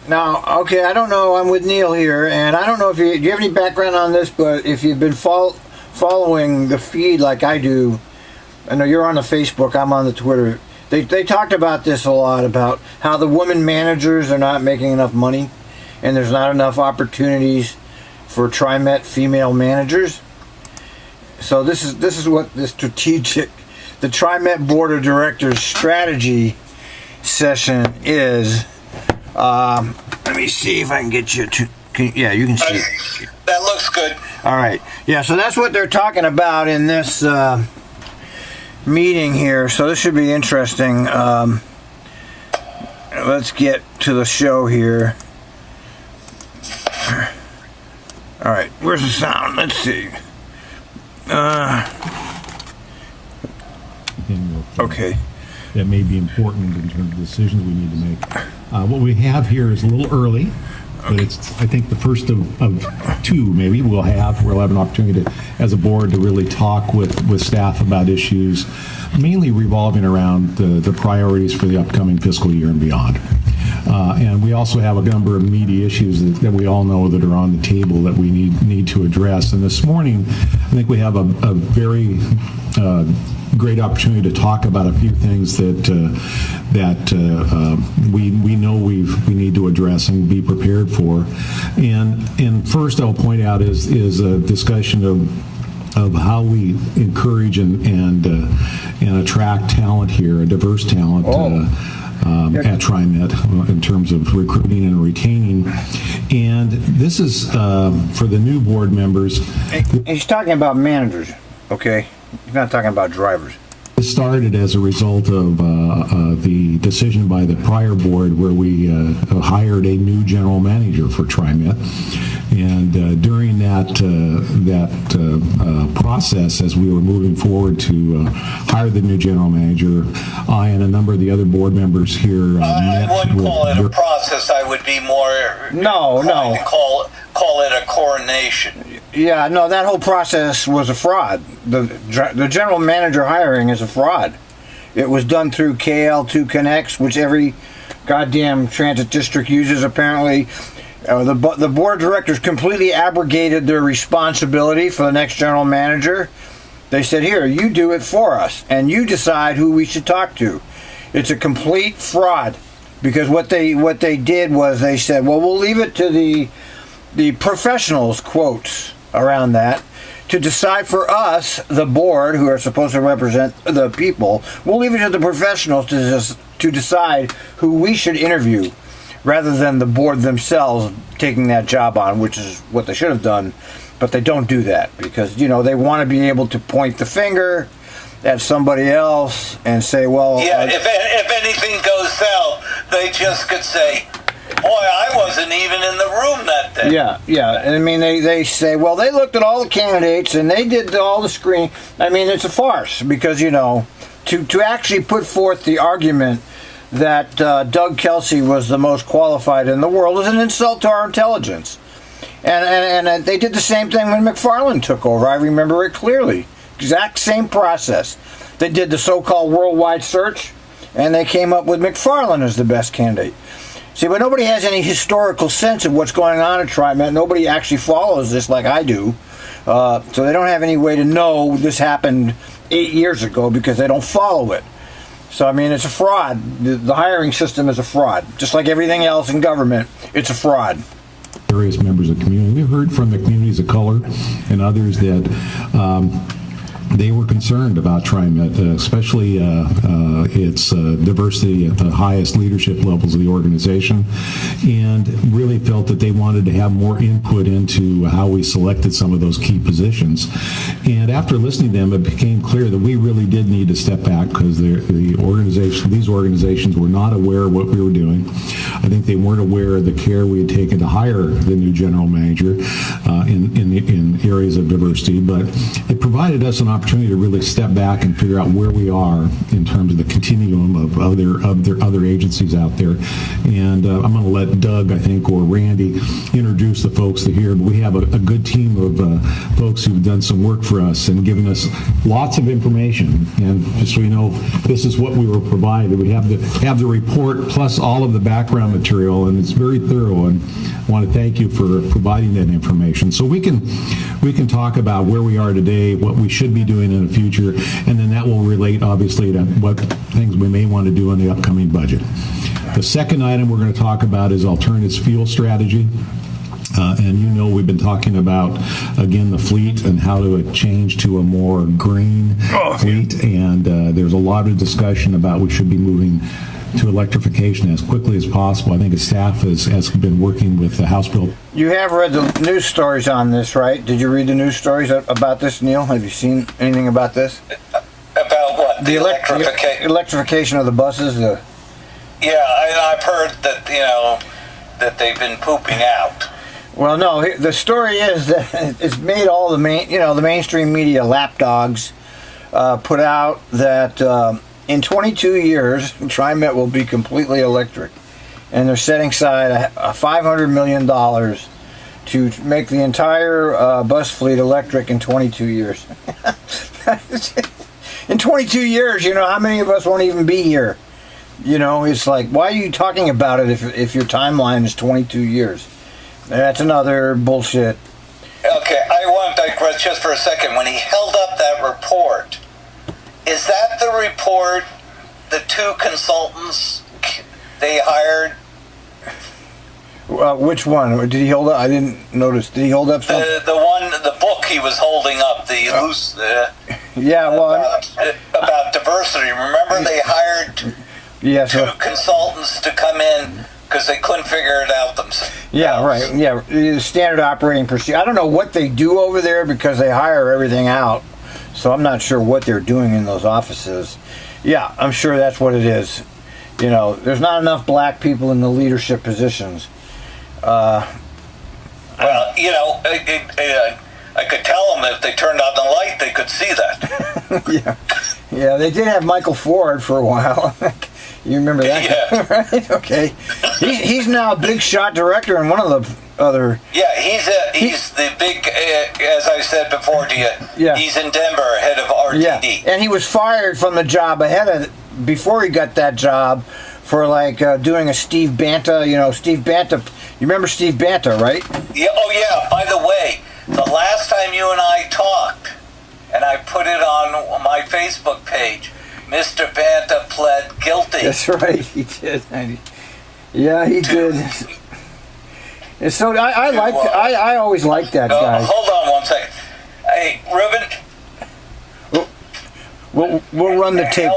Now, okay, I don't know. I'm with Neal here, and I don't know if do you have any background on this, but if you've been following the feed like I do, I know you're on the Facebook, I'm on the Twitter. They talked about this a lot, about how the women managers are not making enough money, and there's not enough opportunities for Trimet female managers. So this is what the Trimet Board of Directors strategy session is. Let me see if I can get you to. Yeah, you can see it. That looks good. All right. Yeah, so that's what they're talking about in this meeting here. So this should be interesting. Let's get to the show here. All right. Where's the sound? Let's see. Okay. That may be important in terms of decisions we need to make. What we have here is a little early, but it's, I think, the first of two maybe we'll have an opportunity to, as a board, to really talk with staff about issues mainly revolving around the priorities for the upcoming fiscal year and beyond. And we also have a number of meaty issues that we all know that are on the table that we need to address. And this morning, I think we have a very great opportunity to talk about a few things that we know we need to address and be prepared for. And first, I'll point out is a discussion of how we encourage and attract talent here, a diverse talent. At Trimet in terms of recruiting and retaining. And this is for the new board members. He's talking about managers, okay? He's not talking about drivers. It started as a result of the decision by the prior board where we hired a new general manager for Trimet. And during that process, as we were moving forward to hire the new general manager, I and a number of the other board members here I wouldn't call it a process. I would be more to call it a coronation. Yeah, no, that whole process was a fraud. The general manager hiring is a fraud. It was done through KL2 Connects, which every goddamn transit district uses apparently. The board of directors completely abrogated their responsibility for the next general manager. They said, here, you do it for us, and you decide who we should talk to. It's a complete fraud, because what they did was they said, well, we'll leave it to the professionals, quotes, around that, to decide for us, the board, who are supposed to represent the people. We'll leave it to the professionals to decide who we should interview, rather than the board themselves taking that job on, which is what they should have done. But they don't do that because, they want to be able to point the finger at somebody else and say, well... Yeah, if anything goes south, they just could say, boy, I wasn't even in the room that day. Yeah. I mean, they say, well, they looked at all the candidates and they did all the screening. I mean, it's a farce because, to actually put forth the argument that Doug Kelsey was the most qualified in the world is an insult to our intelligence. And they did the same thing when McFarland took over. I remember it clearly. Exact same process. They did the so-called worldwide search, and they came up with McFarland as the best candidate. See, but nobody has any historical sense of what's going on at Trimet. Nobody actually follows this like I do. So they don't have any way to know this happened 8 years ago because they don't follow it. So, I mean, it's a fraud. The hiring system is a fraud. Just like everything else in government, it's a fraud. Various members of the community. We've heard from the communities of color and others that they were concerned about Trimet, especially its diversity at the highest leadership levels of the organization, and really felt that they wanted to have more input into how we selected some of those key positions. And after listening to them, it became clear that we really did need to step back because these organizations were not aware of what we were doing. I think they weren't aware of the care we had taken to hire the new general manager in areas of diversity, but it provided us an opportunity to really step back and figure out where we are in terms of the continuum of other agencies out there. And I'm going to let Doug, I think, or Randy introduce the folks that are here. But we have a good team of folks who've done some work for us and given us lots of information. And just so you know, this is what we were provided. We have the report plus all of the background material, and it's very thorough. And I want to thank you for providing that information. So we can talk about where we are today, what we should be doing in the future, and then that will relate obviously to what things we may want to do in the upcoming budget. The second item we're going to talk about is alternatives fuel strategy. And you know we've been talking about, again, the fleet and how to change to a more green fleet. And there's a lot of discussion about we should be moving to electrification as quickly as possible. I think the staff has been working with the House Bill. You have read the news stories on this, right? Did you read the news stories about this, Neal? Have you seen anything about this? About what? The electrification of the buses? Yeah, I've heard that, that they've been pooping out. Well, no, the story is that it's made all the mainstream media lapdogs put out that in 22 years, Trimet will be completely electric. And they're setting aside $500 million to make the entire bus fleet electric in 22 years. In 22 years, how many of us won't even be here? It's like, why are you talking about it if your timeline is 22 years? That's another bullshit. Okay, I want to digress just for a second. When he held up that report, is that the report, the two consultants they hired? Which one? Did he hold up? I didn't notice. Did he hold up something? The book he was holding up, about diversity. Remember they hired two consultants to come in because they couldn't figure it out themselves. Yeah, right. Yeah, standard operating procedure. I don't know what they do over there because they hire everything out. So I'm not sure what they're doing in those offices. Yeah, I'm sure that's what it is. There's not enough black people in the leadership positions. I could tell them if they turned on the light, they could see that. Yeah, they did have Michael Ford for a while. You remember that? Yeah. Right? Okay. He's now a big shot director in one of the other... Yeah, he's the big, as I said before to you, he's in Denver, head of RTD. Yeah, and he was fired from the job before he got that job for doing a Steve Banta, Steve Banta. You remember Steve Banta, right? Yeah. Oh, yeah. By the way, the last time you and I talked, and I put it on my Facebook page, Mr. Banta pled guilty. That's right, he did. Yeah, he did. And so I always liked that guy. Hold on one second. Hey, Ruben. We'll run the tape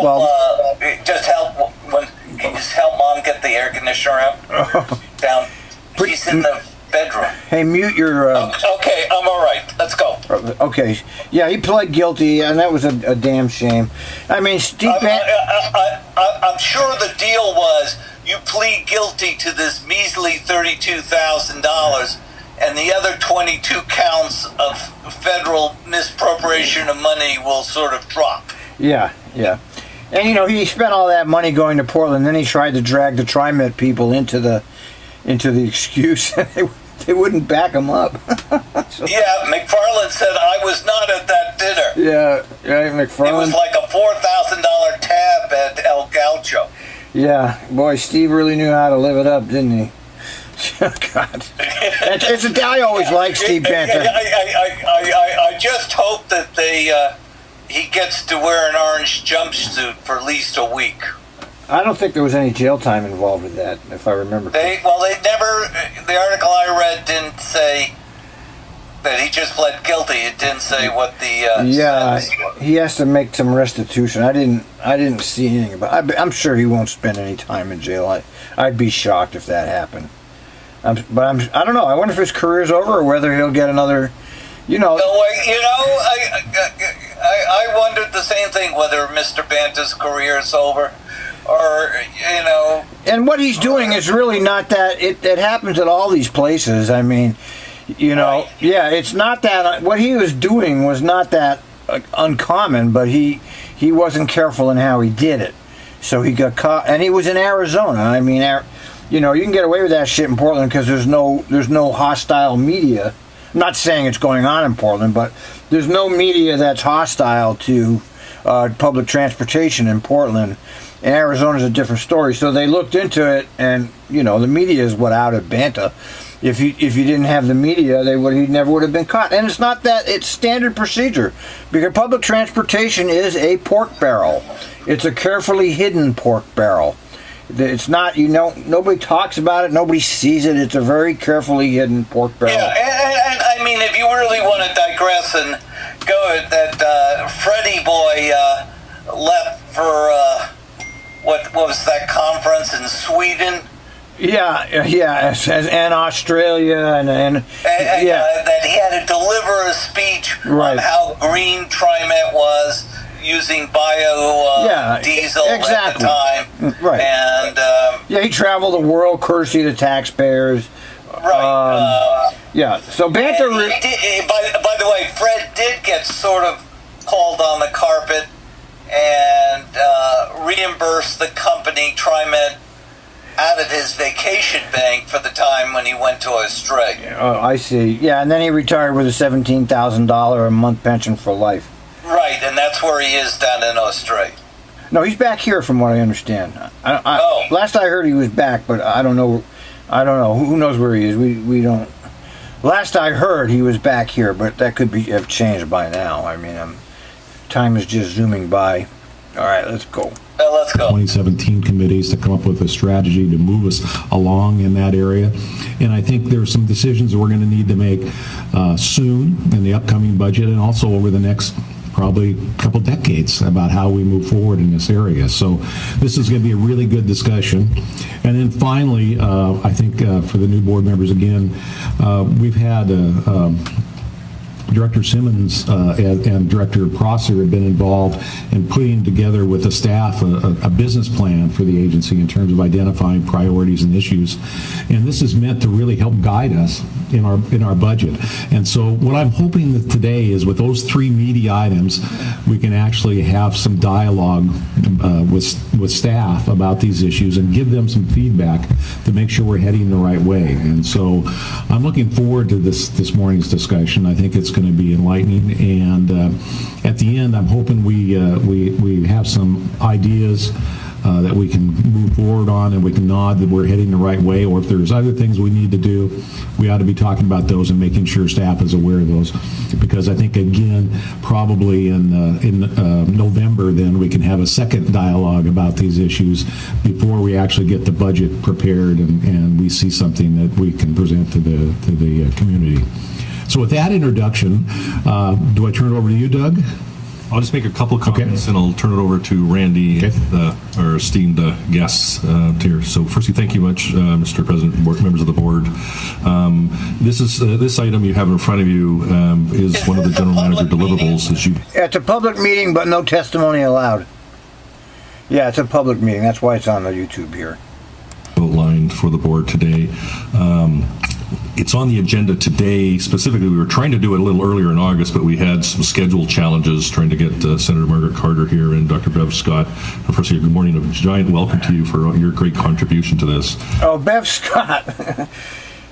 just help Mom get the air conditioner out down. She's in the bedroom. Hey, mute your... Okay, I'm all right. Let's go. Okay. Yeah, he pled guilty, and that was a damn shame. I mean, Steve... I'm sure the deal was you plead guilty to this measly $32,000, and the other 22 counts of federal misappropriation of money will sort of drop. Yeah. And, he spent all that money going to Portland, then he tried to drag the Trimet people into the excuse. They wouldn't back him up. Yeah, McFarland said I was not at that dinner. Yeah, McFarland. It was like a $4,000 tab at El Gaucho. Yeah, boy, Steve really knew how to live it up, didn't he? God, I always liked Steve Banta. I just hope that he gets to wear an orange jumpsuit for at least a week. I don't think there was any jail time involved with that, if I remember. The article I read didn't say that he just pled guilty. It didn't say what the sentence was. He has to make some restitution. I didn't see anything about it. I'm sure he won't spend any time in jail. I'd be shocked if that happened. I don't know. I wonder if his career's over or whether he'll get another. I wondered the same thing, whether Mr. Banta's career is over. And what he's doing is really not that. It happens at all these places. I mean, Right. Yeah, it's not that. What he was doing was not that uncommon, but he wasn't careful in how he did it. So he got caught, and he was in Arizona. I mean, you can get away with that shit in Portland because there's no hostile media. I'm not saying it's going on in Portland, but there's no media that's hostile to public transportation in Portland. And Arizona's a different story. So they looked into it, and the media is what out at Banta. If you didn't have the media, he never would have been caught. And it's not that; it's standard procedure, because public transportation is a pork barrel. It's a carefully hidden pork barrel. It's not, nobody talks about it, nobody sees it. It's a very carefully hidden pork barrel. Yeah, and I mean, if you really want to digress and go, that Freddie boy left for what was that conference in Sweden? Yeah, and Australia, and that he had to deliver a speech on how green Trimet was, using diesel at the time. Right. And he traveled the world courtesy to taxpayers. Right. So Banta. By the way, Fred did get sort of called on the carpet and reimbursed the company Trimet out of his vacation bank for the time when he went to Australia. Oh, I see. Yeah, and then he retired with a $17,000 a month pension for life. Right, and that's where he is down in Australia. No, he's back here from what I understand. Last I heard he was back, but I don't know. Who knows where he is? We don't. Last I heard he was back here, but that could have changed by now. I mean, time is just zooming by. All right, let's go. Let's go. 2017 committees to come up with a strategy to move us along in that area. And I think there's some decisions that we're going to need to make soon in the upcoming budget, and also over the next probably couple decades about how we move forward in this area. So this is going to be a really good discussion. And then finally, I think for the new board members again, we've had Director Simmons and Director Prosser have been involved in putting together with the staff a business plan for the agency in terms of identifying priorities and issues. And this is meant to really help guide us in our budget. And so what I'm hoping that today is with those three meaty items, we can actually have some dialogue with staff about these issues and give them some feedback to make sure we're heading the right way. And so I'm looking forward to this morning's discussion. I think it's going to be enlightening, and at the end I'm hoping we have some ideas that we can move forward on, and we can nod that we're heading the right way, or if there's other things we need to do, we ought to be talking about those and making sure staff is aware of those, because I think again probably in November then we can have a second dialogue about these issues before we actually get the budget prepared and we see something that we can present to the community. So with that introduction, do I turn it over to you, Doug? I'll just make a couple of comments, and I'll turn it over to Randy, our esteemed guests here. So firstly, thank you much, Mr. President, board, members of the board. This item you have in front of you is one of the general manager deliverables. It's a public meeting, but no testimony allowed. Yeah, it's a public meeting. That's why it's on the YouTube here. Outlined for the board today. It's on the agenda today. Specifically, we were trying to do it a little earlier in August, but we had some schedule challenges trying to get Senator Margaret Carter here and Dr. Bev Scott. First of all, good morning. A giant welcome to you for your great contribution to this. Oh, Bev Scott.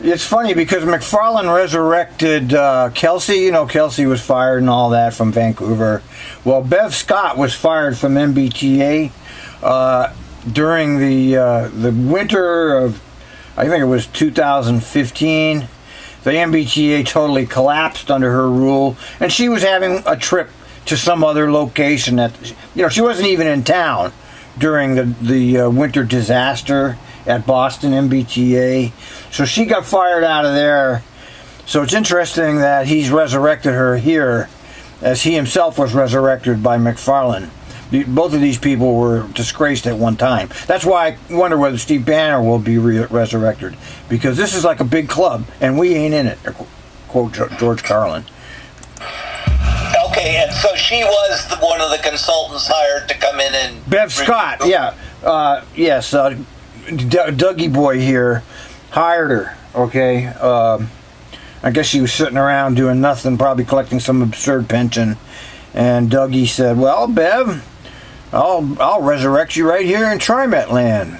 It's funny because McFarlane resurrected Kelsey. Kelsey was fired and all that from Vancouver. Well, Bev Scott was fired from MBTA during the winter of, I think it was 2015. The MBTA totally collapsed under her rule, and she was having a trip to some other location she wasn't even in town during the winter disaster at Boston MBTA. So she got fired out of there. So it's interesting that he's resurrected her here, as he himself was resurrected by McFarlane. Both of these people were disgraced at one time. That's why I wonder whether Steve Banner will be resurrected, because this is like a big club, and we ain't in it, quote George Carlin. Okay, and so she was one of the consultants hired to come in and... Bev Scott, yeah. Yes, Dougie boy here hired her, okay? I guess she was sitting around doing nothing, probably collecting some absurd pension. And Dougie said, well, Bev, I'll resurrect you right here in Trimet land.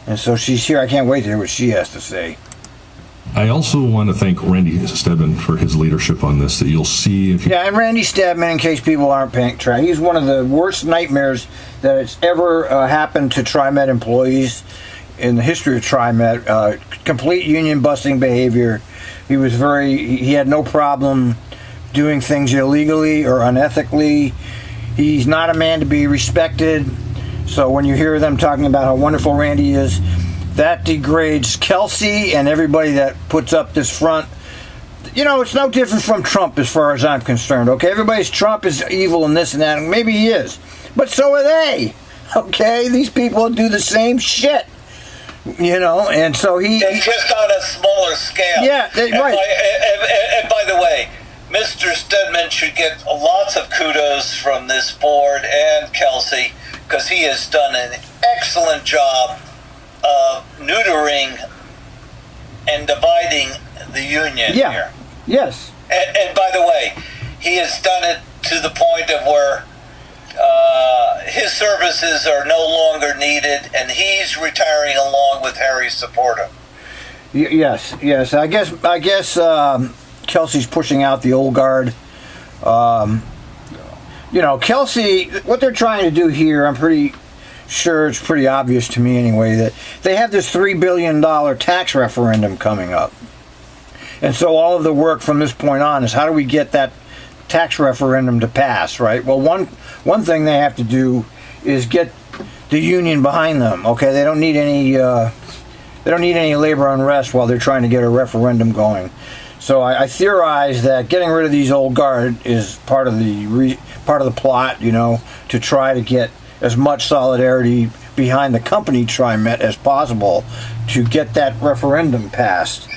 And so she's here. I can't wait to hear what she has to say. I also want to thank Randy Stedman for his leadership on this. That you'll see if you... Yeah, and Randy Stedman, in case people aren't paying track, he's one of the worst nightmares that it's ever happened to Trimet employees in the history of Trimet. Complete union busting behavior. He had no problem doing things illegally or unethically. He's not a man to be respected. So when you hear them talking about how wonderful Randy is, that degrades Kelsey and everybody that puts up this front. You know, it's no different from Trump as far as I'm concerned, okay? Everybody's Trump is evil and this and that, and maybe he is. But so are they, okay? These people do the same shit, you know, and so It's just on a smaller scale. Yeah, right. And by the way, Mr. Stedman should get lots of kudos from this board and Kelsey, because he has done an excellent job of neutering and dividing the union here. Yes. And by the way, he has done it to the point of where his services are no longer needed, and he's retiring along with Harry's supporter. Yes. I guess Kelsey's pushing out the old guard. You know, Kelsey, what they're trying to do here, I'm pretty sure it's pretty obvious to me anyway, that they have this $3 billion tax referendum coming up. And so all of the work from this point on is how do we get that tax referendum to pass, right? Well, one thing they have to do is get the union behind them, okay? They don't need any labor unrest while they're trying to get a referendum going. So I theorize that getting rid of these old guard is part of the plot, you know, to try to get as much solidarity behind the company Trimet as possible to get that referendum passed.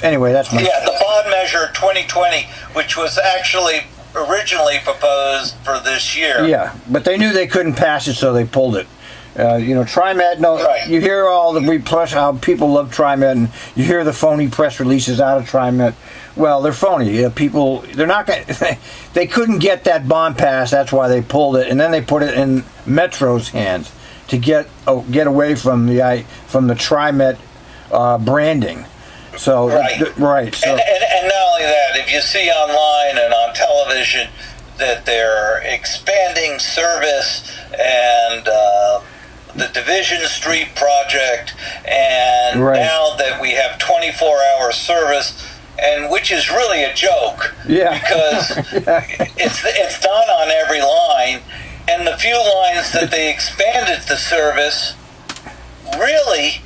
Anyway, that's my... Yeah, the bond measure 2020, which was actually originally proposed for this year. Yeah, but they knew they couldn't pass it, so they pulled it. You know, Trimet, Right. You hear all the how people love Trimet, and you hear the phony press releases out of Trimet. Well, they're phony. They're not going they couldn't get that bond passed, that's why they pulled it, and then they put it in Metro's hands to get away from the Trimet branding. So, right. So. And not only that, if you see online and on television that they're expanding service and the Division Street project, and now that we have 24-hour service, and which is really a joke, because it's done on every line, and the few lines that they expanded the service really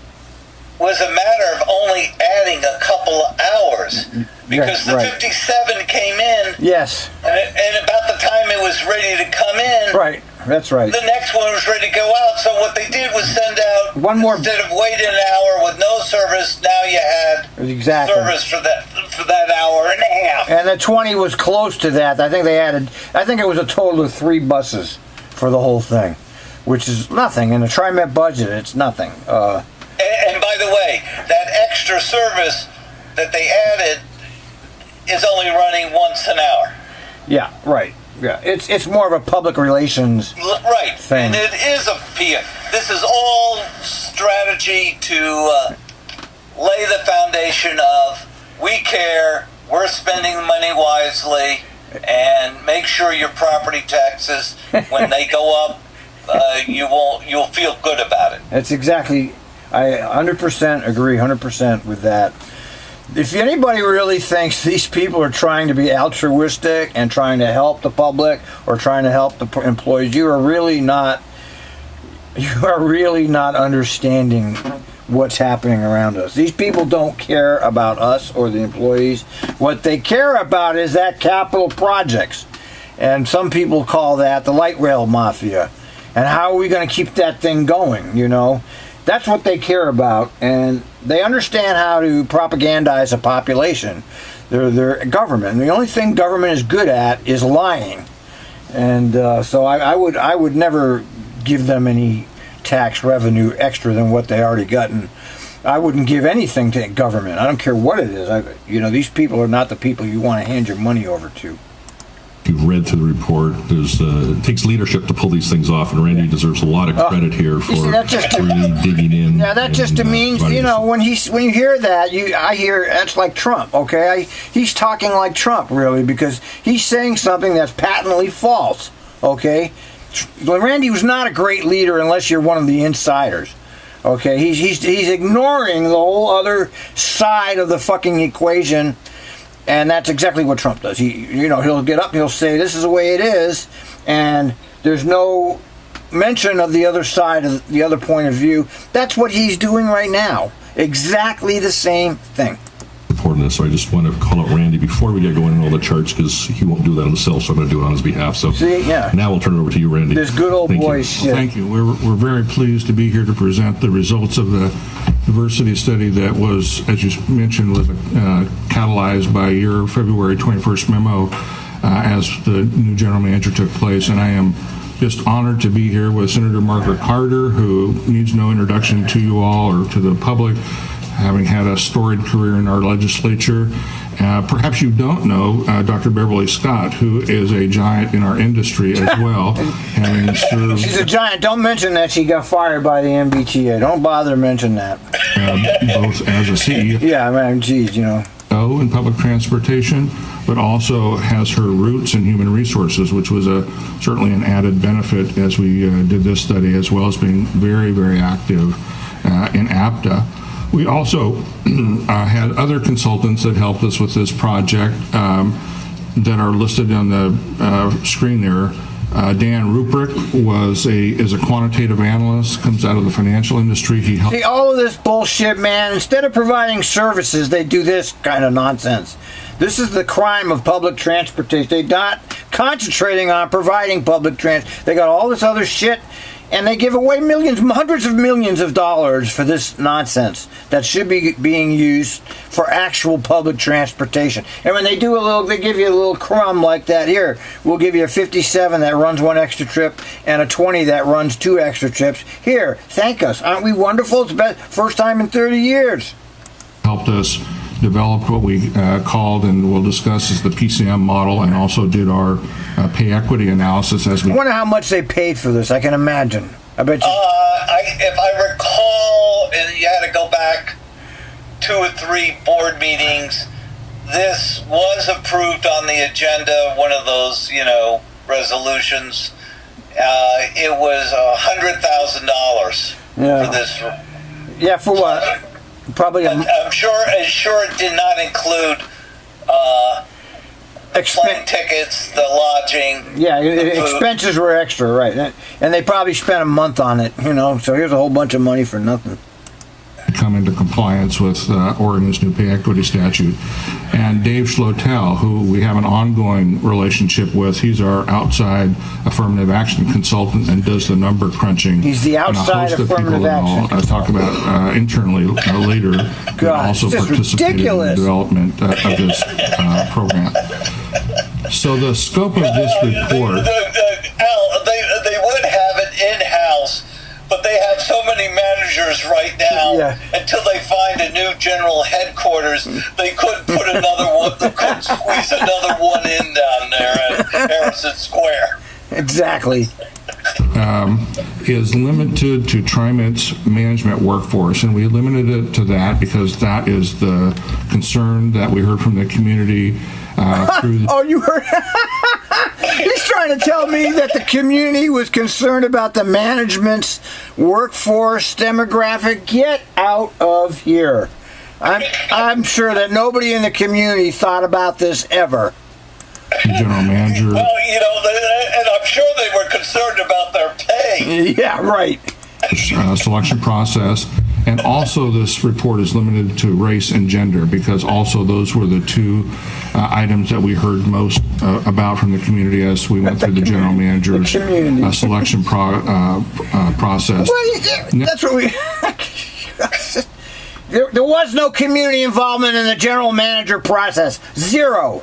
was a matter of only adding a couple of hours, because the 57 came in, and about the time it was ready to come in, that's right, the next one was ready to go out. So what they did was send out one more. Instead of waiting an hour with no service, now you had service for that hour and a half. And the 20 was close to that. I think it was a total of 3 buses for the whole thing, which is nothing in the Trimet budget. It's nothing. And by the way, that extra service that they added is only running once an hour. Yeah, right. Yeah, it's more of a public relations thing. And it is a PR. This is all strategy to lay the foundation of we care, we're spending money wisely, and make sure your property taxes, when they go up, you'll feel good about it. That's exactly. I 100% agree, 100% with that. If anybody really thinks these people are trying to be altruistic and trying to help the public or trying to help the employees, you are really not understanding what's happening around us. These people don't care about us or the employees. What they care about is that capital projects. And some people call that the light rail mafia. And how are we going to keep that thing going, you know? That's what they care about, and they understand how to propagandize a population. They're government, and the only thing government is good at is lying. And so I would never give them any tax revenue extra than what they already gotten. I wouldn't give anything to government. I don't care what it is. These people are not the people you want to hand your money over to. You've read through the report. It takes leadership to pull these things off, and Randy deserves a lot of credit here for really digging in. Yeah, that just means, when you hear that, I hear that's like Trump. Okay, he's talking like Trump, really, because he's saying something that's patently false. Okay, Randy was not a great leader unless you're one of the insiders. Okay, he's ignoring the whole other side of the fucking equation. And that's exactly what Trump does. He'll get up and he'll say, this is the way it is. And there's no mention of the other side, of the other point of view. That's what he's doing right now. Exactly the same thing. Important. So I just want to call out Randy before we get going on all the charts, because he won't do that himself, so I'm going to do it on his behalf. So now we'll turn it over to you, Randy. This good old boy shit. Thank you. We're very pleased to be here to present the results of the diversity study that was, as you mentioned, was catalyzed by your February 21st memo as the new general manager took place. And I am just honored to be here with Senator Margaret Carter, who needs no introduction to you all or to the public, having had a storied career in our legislature. Perhaps you don't know Dr. Beverly Scott, who is a giant in our industry as well, having served... She's a giant. Don't mention that she got fired by the MBTA. Don't bother to mention that. Both as a CEO... Yeah, man, geez, in public transportation, but also has her roots in human resources, which was certainly an added benefit as we did this study, as well as being very, very active in APTA. We also had other consultants that helped us with this project that are listed on the screen there. Dan Ruprecht is a quantitative analyst, comes out of the financial industry. He helped. See, all of this bullshit, man, instead of providing services, they do this kind of nonsense. This is the crime of public transportation. They're not concentrating on providing public transport. They got all this other shit, and they give away hundreds of millions of dollars for this nonsense that should be being used for actual public transportation. And when they they give you a little crumb like that. Here, we'll give you a 57 that runs one extra trip and a 20 that runs two extra trips. Here, thank us. Aren't we wonderful? It's the first time in 30 years. Helped us develop what we called, and we'll discuss, as the PCM model, and also did our pay equity analysis as we... I wonder how much they paid for this. I can imagine. I bet you... if I recall, and you had to go back 2 or 3 board meetings, this was approved on the agenda, one of those, resolutions. It was $100,000 for this. Yeah, for what? Probably. I'm sure it did not include the plane tickets, the lodging. Yeah, the expenses were extra, right? And they probably spent a month on it, So here's a whole bunch of money for nothing. Come into compliance with Oregon's new pay equity statute. And Dave Schlotel, who we have an ongoing relationship with, he's our outside affirmative action consultant and does the number crunching. He's the outside affirmative action. I'll talk about internally later. God, also participated in the development of this program. So the scope of this report... Al, they would have it in-house, but they have so many managers right now, until they find a new general headquarters, they couldn't put another one, they couldn't squeeze another one in down there at Harrison Square. Exactly. Is limited to Trimet's management workforce, and we limited it to that because that is the concern that we heard from the community through Oh, you heard? He's trying to tell me that the community was concerned about the management's workforce demographic. Get out of here. I'm sure that nobody in the community thought about this ever. The general manager. Well, and I'm sure they were concerned about their pay. Yeah, right. Selection process. And also this report is limited to race and gender, because also those were the two items that we heard most about from the community as we went through the general manager's selection process. Well, that's what we... There was no community involvement in the general manager process. Zero.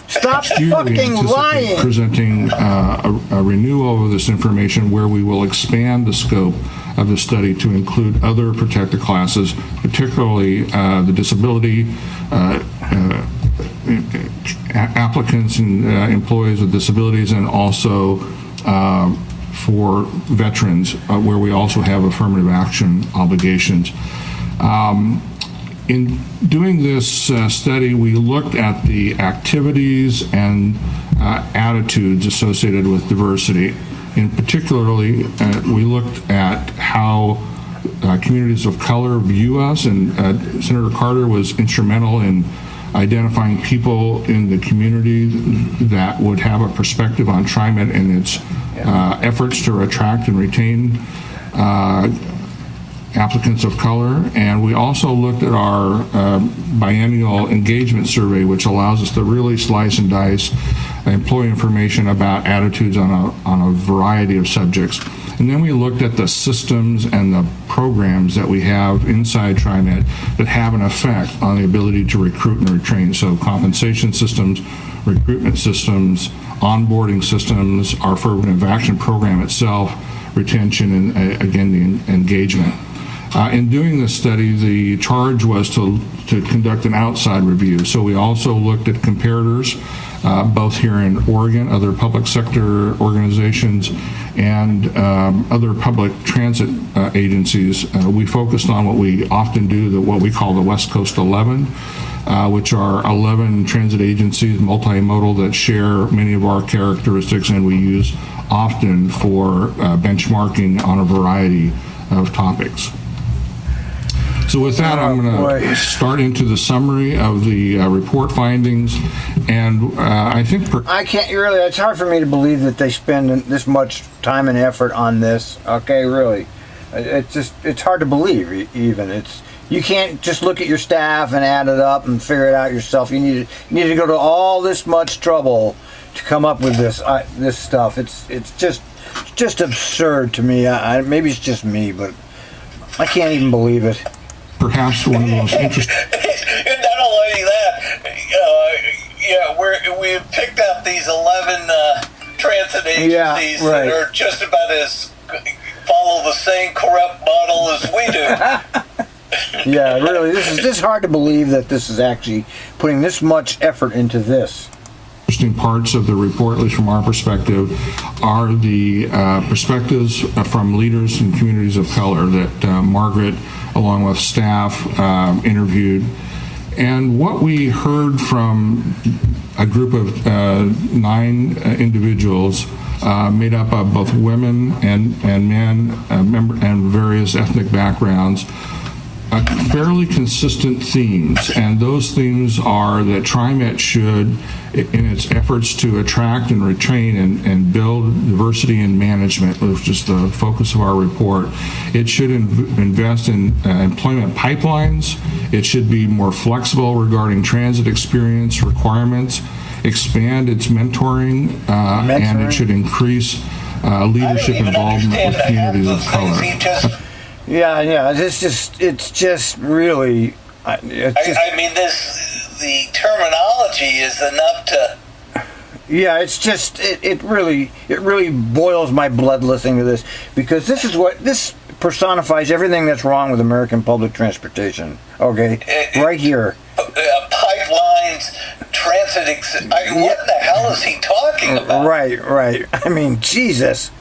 Stop fucking lying. Presenting a renewal of this information where we will expand the scope of the study to include other protected classes, particularly the disability applicants and employees with disabilities, and also for veterans, where we also have affirmative action obligations. In doing this study, we looked at the activities and attitudes associated with diversity. In particularly, we looked at how communities of color view us, and Senator Carter was instrumental in identifying people in the community that would have a perspective on Trimet and its efforts to attract and retain applicants of color. And we also looked at our biennial engagement survey, which allows us to really slice and dice employee information about attitudes on a variety of subjects. And then we looked at the systems and the programs that we have inside Trimet that have an effect on the ability to recruit and retrain. So compensation systems, recruitment systems, onboarding systems, our affirmative action program itself, retention, and again, the engagement. In doing this study, the charge was to conduct an outside review. So we also looked at comparators, both here in Oregon, other public sector organizations, and other public transit agencies. We focused on what we often do, what we call the West Coast 11, which are 11 transit agencies, multimodal, that share many of our characteristics, and we use often for benchmarking on a variety of topics. So with that, I'm going to start into the summary of the report findings, and I think I can't really. It's hard for me to believe that they spend this much time and effort on this. Okay, really, it's hard to believe. Even you can't just look at your staff and add it up and figure it out yourself. You need to go to all this much trouble to come up with this stuff. It's just absurd to me. Maybe it's just me, but I can't even believe it. Perhaps one of the most interesting. And not only that, we picked out these 11 transit agencies that are just about as follow the same corrupt model as we do. Yeah, really, this is hard to believe that this is actually putting this much effort into this. Interesting parts of the report, at least from our perspective, are the perspectives from leaders and communities of color that Margaret, along with staff, interviewed. And what we heard from a group of 9 individuals made up of both women and men and various ethnic backgrounds, fairly consistent themes, and those themes are that Trimet should, in its efforts to attract and retain and build diversity in management, which is the focus of our report, it should invest in employment pipelines. It should be more flexible regarding transit experience requirements, expand its mentoring. And it should increase leadership involvement with communities of color. Yeah. It's just really. I mean, the terminology is enough to. Yeah, it's just it really boils my blood listening to this, because this personifies everything that's wrong with American public transportation. Okay, right here. Pipelines, transit. What the hell is he talking about? Right. I mean, Jesus.